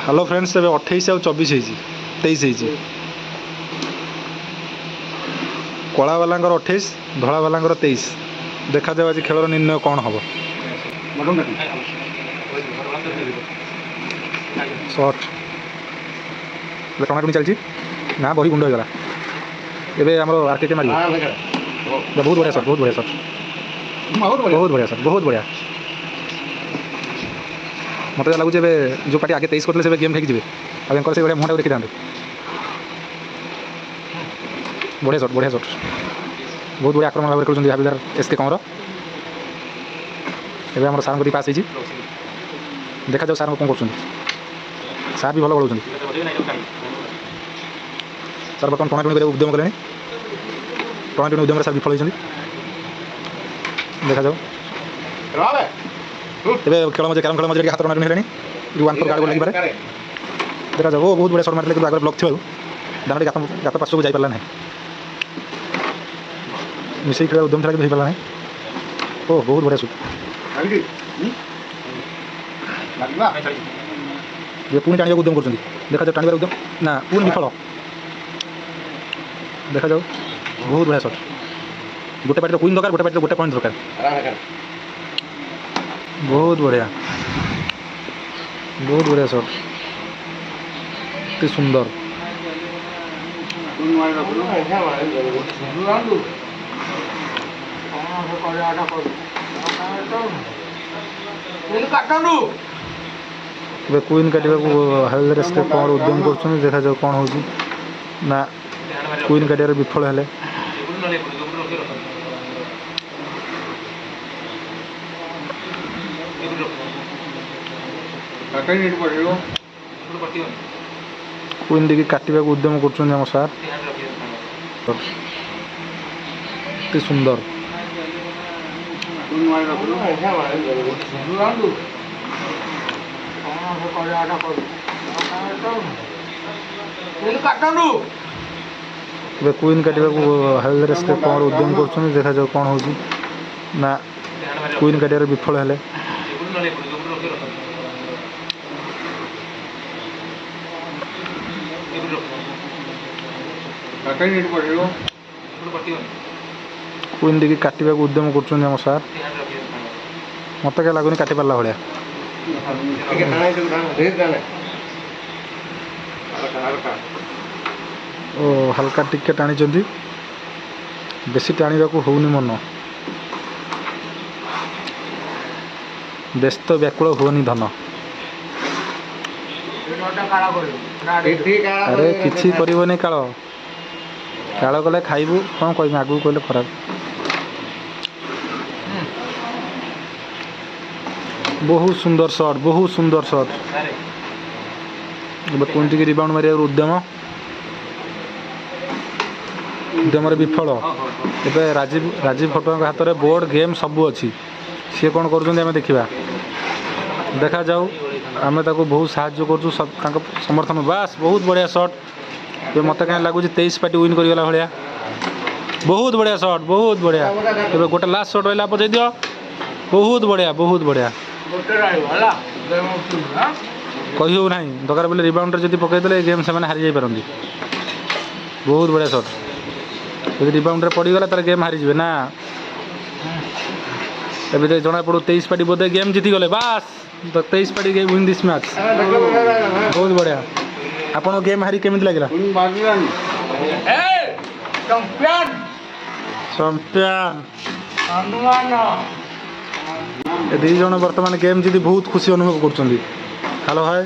hello friends ए 28 आउ 24 23 कला वाला 28 धला वाला 23 देखा जाए आज खेल निर्णय कौन हम शॉर्ट टणाटुणी चलती ना बही गुंड होगा एवं आम आरके मार बहुत बढ़िया शॉट बहुत बढ़िया शॉट बहुत बढ़िया शॉट बहुत बढ़िया मत लगुच जो पार्टी आगे 23 करते से गेम फेंकी आगे से मुहटा देखी था बढ़िया शॉट बहुत बढ़िया आक्रमण भाव कर हाबिलदार एसके कंवर एवं आम सार पास होती देखा जाओ सार कौन कर सार भी भल बढ़ाऊँ सार बर्तमान टणाटुणी उद्यम कले टणाटुणी उद्यम सार विफल होती देखा जाओ एवं खेल मजे कैरम खेल मजे हाथ टणाटुणी है वन फोर गार्ड लगे पारे देखा जाओ बहुत बढ़िया शॉट मारे कि आगे ब्लॉक थी दाना गात पार्श्व को जापारा ना मिसे खेल उद्यम था कि हो पारा ना ओ बहुत बढ़िया शूट ये पुणी टाणी उद्यम कर देखा जाओ टाणी उद्यम ना पुणी विफल देखा जाओ बहुत बढ़िया शॉट गोटे पार्टी क्वीन दरकार गोटे पार्टी गोटे पॉइंट दरकार बहुत बढ़िया शॉट अति सुंदर क्वीन काटा हाबिलदार एसके कौन उद्यम कर देखा जाओ कौन हो ना क्वीन काटार विफल है क्वीन देखिए काटा उद्यम कर सार अति सुंदर क्वीन काटा हाबिलदार एसके कौन उद्यम कर देखा जाओ कौन हो ना क्वीन काटार विफल है क्वीन देखिए काटा उद्यम कर सार मत क्या लगुनि काटी पारा भाया ओ हल्का टिके टाणी बेसी टाणी होनी मन व्यस्त व्याकुल होनी धन अरे किसी करनी काल काल कले खाइबू कौन कह आगू कहले खराब बहुत सुंदर शॉट पुणी टी रिबाउंड मारे उद्यम विफल एवं राजीव भट्ट हाथ में बोर्ड गेम सबू अच्छी सी कौन कर देखा देखा जाऊ आम बहुत साहाय्य कर समर्थन बास बहुत बढ़िया शॉट मत क्या लगुच 23 पार्टी विन करगला भाया बहुत बढ़िया शॉट बहुत बढ़िया गोटे लास्ट शॉट रहा बजे दियो बहुत बढ़िया कही हो ना दरकार बोले रिबाउंड जब पकईदे गेम से हारी जापर बहुत बढ़िया शॉट जब रिबाउंड पड़गला तार गेम हारी जाए ना एवं जना पड़ू 23 पार्टी बोधे गेम जीति गले बास 23 पार्टी विन दिस मैच बहुत बढ़िया आपन गेम हारी केमिति लागला चैंपियन दी जन बर्तमान गेम जीति बहुत खुशी अनुभव कर हेलो हाय